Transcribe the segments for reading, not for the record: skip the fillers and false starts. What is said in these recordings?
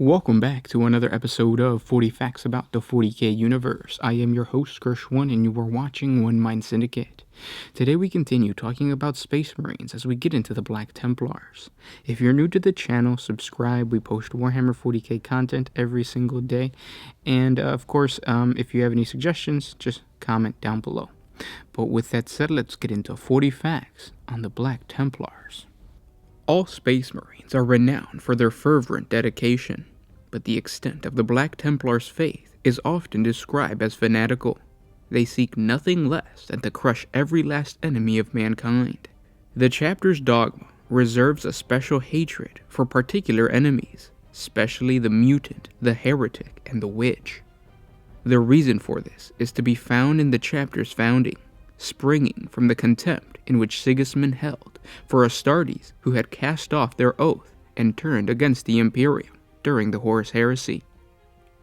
Welcome back to another episode of 40 Facts About the 40K Universe. I am your host, Gershwin, and you are watching One Mind Syndicate. Today we continue talking about Space Marines as we get into the Black Templars. If you're new to the channel, subscribe. We post Warhammer 40K content every single day. And of course, if you have any suggestions, just comment down below. But with that said, let's get into 40 facts on the Black Templars. All Space Marines are renowned for their fervent dedication, but the extent of the Black Templars' faith is often described as fanatical. They seek nothing less than to crush every last enemy of mankind. The chapter's dogma reserves a special hatred for particular enemies, especially the mutant, the heretic, and the witch. The reason for this is to be found in the chapter's founding, springing from the contempt in which Sigismund held for Astartes who had cast off their oath and turned against the Imperium during the Horus Heresy.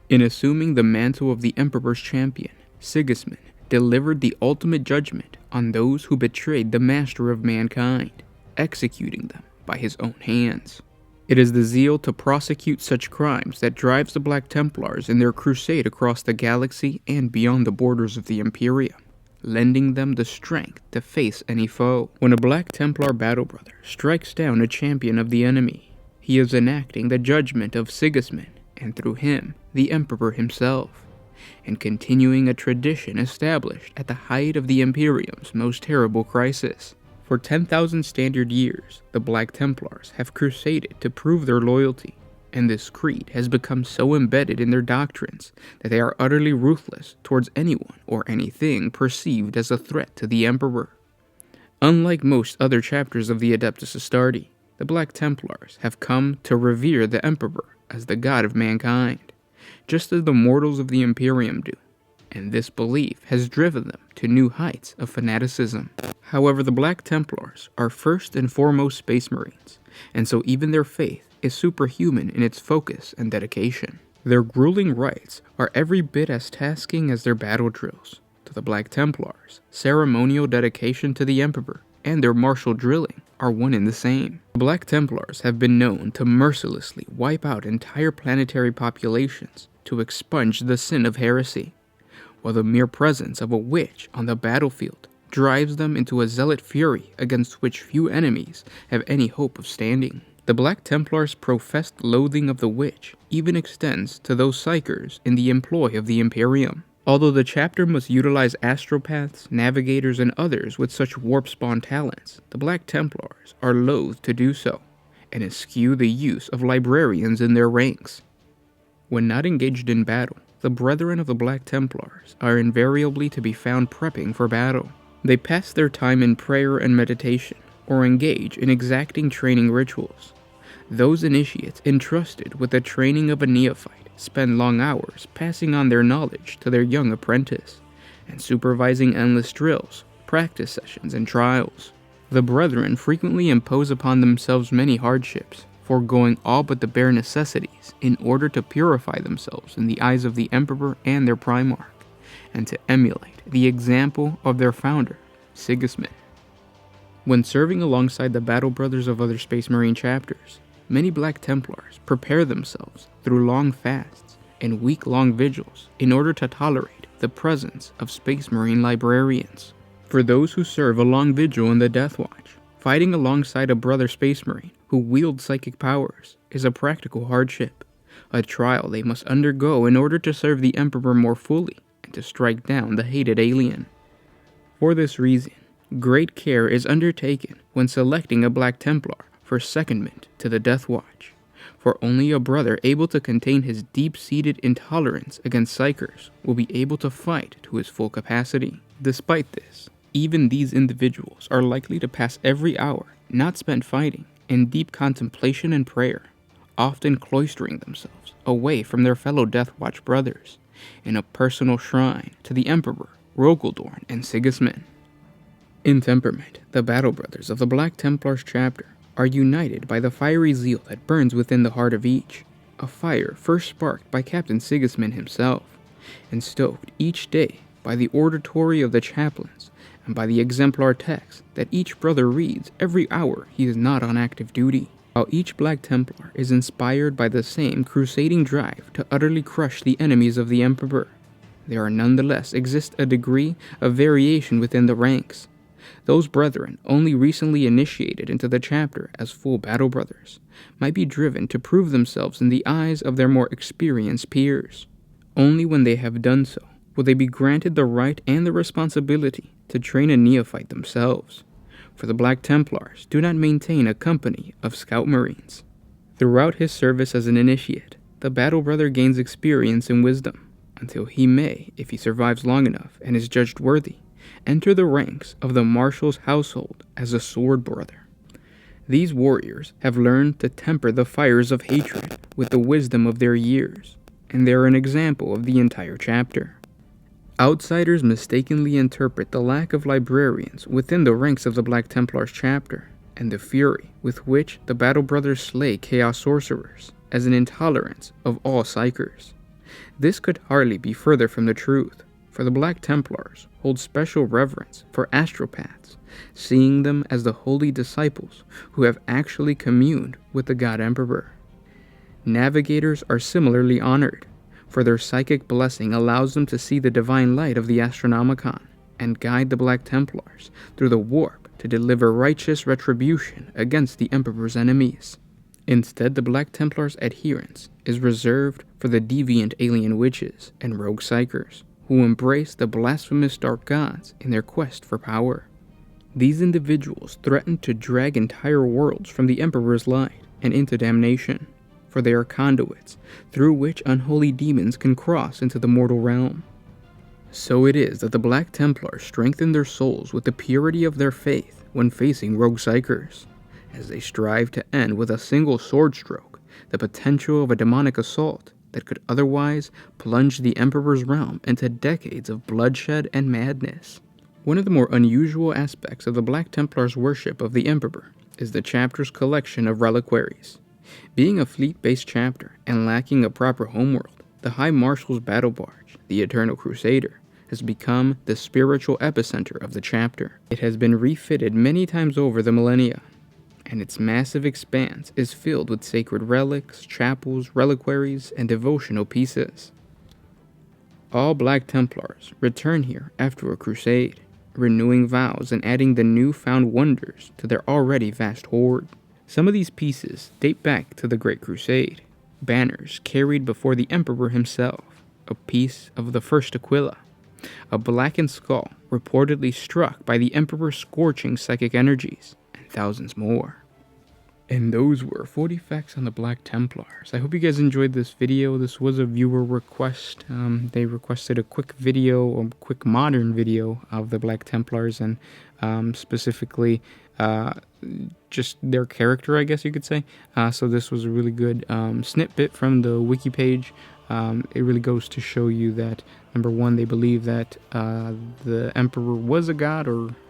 In assuming the mantle of the Emperor's champion, Sigismund delivered the ultimate judgment on those who betrayed the master of mankind, executing them by his own hands. It is the zeal to prosecute such crimes that drives the Black Templars in their crusade across the galaxy and beyond the borders of the Imperium, lending them the strength to face any foe. When a Black Templar battle brother strikes down a champion of the enemy, he is enacting the judgment of Sigismund, and through him, the Emperor himself, and continuing a tradition established at the height of the Imperium's most terrible crisis. For 10,000 standard years, the Black Templars have crusaded to prove their loyalty, and this creed has become so embedded in their doctrines that they are utterly ruthless towards anyone or anything perceived as a threat to the Emperor. Unlike most other chapters of the Adeptus Astartes, the Black Templars have come to revere the Emperor as the god of mankind, just as the mortals of the Imperium do, and this belief has driven them to new heights of fanaticism. However, the Black Templars are first and foremost Space Marines, and so even their faith is superhuman in its focus and dedication. Their grueling rites are every bit as tasking as their battle drills. To the Black Templars, ceremonial dedication to the Emperor and their martial drilling are one and the same. The Black Templars have been known to mercilessly wipe out entire planetary populations to expunge the sin of heresy, while the mere presence of a witch on the battlefield drives them into a zealot fury against which few enemies have any hope of standing. The Black Templars' professed loathing of the witch even extends to those psychers in the employ of the Imperium. Although the chapter must utilize astropaths, navigators, and others with such warp-spawn talents, the Black Templars are loath to do so, and eschew the use of librarians in their ranks. When not engaged in battle, the brethren of the Black Templars are invariably to be found prepping for battle. They pass their time in prayer and meditation, or engage in exacting training rituals. Those initiates entrusted with the training of a neophyte spend long hours passing on their knowledge to their young apprentice, and supervising endless drills, practice sessions, and trials. The brethren frequently impose upon themselves many hardships, foregoing all but the bare necessities in order to purify themselves in the eyes of the Emperor and their Primarch, and to emulate the example of their founder, Sigismund. When serving alongside the battle brothers of other Space Marine chapters, many Black Templars prepare themselves through long fasts and week-long vigils in order to tolerate the presence of Space Marine librarians. For those who serve a long vigil in the Death Watch, fighting alongside a brother Space Marine who wields psychic powers is a practical hardship, a trial they must undergo in order to serve the Emperor more fully and to strike down the hated alien. For this reason, great care is undertaken when selecting a Black Templar for secondment to the Death Watch, for only a brother able to contain his deep-seated intolerance against psychers will be able to fight to his full capacity. Despite this, even these individuals are likely to pass every hour not spent fighting in deep contemplation and prayer, often cloistering themselves away from their fellow Death Watch brothers in a personal shrine to the Emperor, Rogeldorn, and Sigismund. In temperament, the Battle Brothers of the Black Templars chapter are united by the fiery zeal that burns within the heart of each, a fire first sparked by Captain Sigismund himself, and stoked each day by the oratory of the chaplains and by the exemplar text that each brother reads every hour he is not on active duty. While each Black Templar is inspired by the same crusading drive to utterly crush the enemies of the Emperor, there nonetheless exists a degree of variation within the ranks. Those brethren, only recently initiated into the chapter as full battle brothers, might be driven to prove themselves in the eyes of their more experienced peers. Only when they have done so will they be granted the right and the responsibility to train a neophyte themselves, for the Black Templars do not maintain a company of Scout Marines. Throughout his service as an initiate, the battle brother gains experience and wisdom, until he may, if he survives long enough and is judged worthy, enter the ranks of the Marshal's household as a sword brother. These warriors have learned to temper the fires of hatred with the wisdom of their years, and they are an example of the entire chapter. Outsiders mistakenly interpret the lack of librarians within the ranks of the Black Templars chapter, and the fury with which the Battle Brothers slay Chaos Sorcerers, as an intolerance of all Psychers. This could hardly be further from the truth, for the Black Templars hold special reverence for astropaths, seeing them as the holy disciples who have actually communed with the God Emperor. Navigators are similarly honored, for their psychic blessing allows them to see the divine light of the Astronomicon and guide the Black Templars through the warp to deliver righteous retribution against the Emperor's enemies. Instead, the Black Templars' adherence is reserved for the deviant alien witches and rogue psychers, who embrace the blasphemous dark gods in their quest for power. These individuals threaten to drag entire worlds from the Emperor's light and into damnation, for they are conduits through which unholy demons can cross into the mortal realm. So it is that the Black Templars strengthen their souls with the purity of their faith when facing rogue psychers, as they strive to end with a single sword stroke the potential of a demonic assault that could otherwise plunge the Emperor's realm into decades of bloodshed and madness. One of the more unusual aspects of the Black Templars' worship of the Emperor is the chapter's collection of reliquaries. Being a fleet-based chapter and lacking a proper homeworld, the High Marshal's battle barge, the Eternal Crusader, has become the spiritual epicenter of the chapter. It has been refitted many times over the millennia, and its massive expanse is filled with sacred relics, chapels, reliquaries, and devotional pieces. All Black Templars return here after a crusade, renewing vows and adding the newfound wonders to their already vast hoard. Some of these pieces date back to the Great Crusade, banners carried before the Emperor himself, a piece of the First Aquila, a blackened skull reportedly struck by the Emperor's scorching psychic energies, and thousands more. And those were 40 facts on the Black Templars. I hope you guys enjoyed this video. This was a viewer request. They requested a quick video, a quick modern video of the Black Templars, and specifically just their character, I guess you could say. So this was a really good snippet from the wiki page. It really goes to show you that, number one, they believe that the Emperor was a god,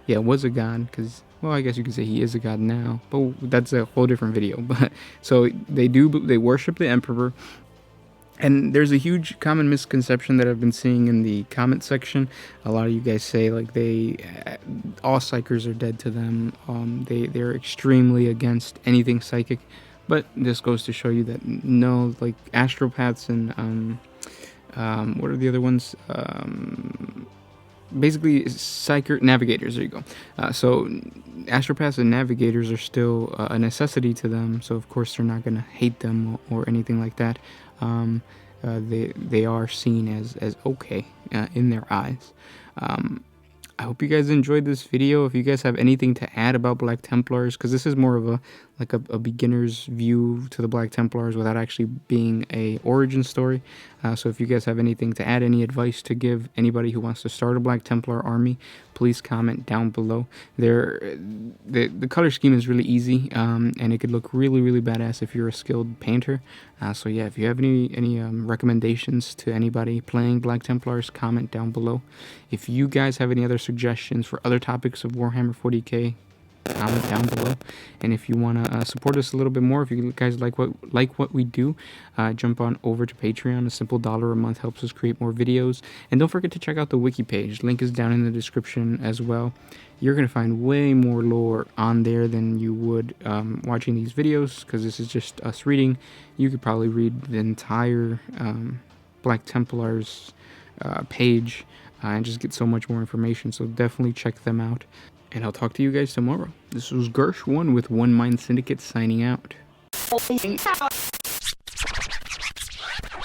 was a god, because, well, I guess you could say he is a god now, but that's a whole different video. But so they worship the Emperor, and there's a huge common misconception that I've been seeing in the comment section. A lot of you guys say, like, all psychers are dead to them. They're extremely against anything psychic. But this goes to show you that no, like astropaths and what are the other ones? Basically, navigators. There you go. So astropaths and navigators are still a necessity to them. So of course they're not gonna hate them or anything like that. They are seen as okay in their eyes. I hope you guys enjoyed this video. If you guys have anything to add about Black Templars, because this is more of a beginner's view to the Black Templars without actually being a origin story. So if you guys have anything to add, any advice to give anybody who wants to start a Black Templar army, please comment down below. The color scheme is really easy, and it could look really, really badass if you're a skilled painter. So yeah, if you have any recommendations to anybody playing Black Templars, comment down below. If you guys have any other suggestions for other topics of Warhammer 40k, comment down below. And if you want to support us a little bit more, if you guys like what we do, jump on over to Patreon. A simple $1 a month helps us create more videos. And don't forget to check out the wiki page. Link is down in the description as well. You're going to find way more lore on there than you would watching these videos, because this is just us reading. You could probably read the entire Black Templars page and just get so much more information. So definitely check them out. And I'll talk to you guys tomorrow. This was Gersh1 with One Mind Syndicate signing out.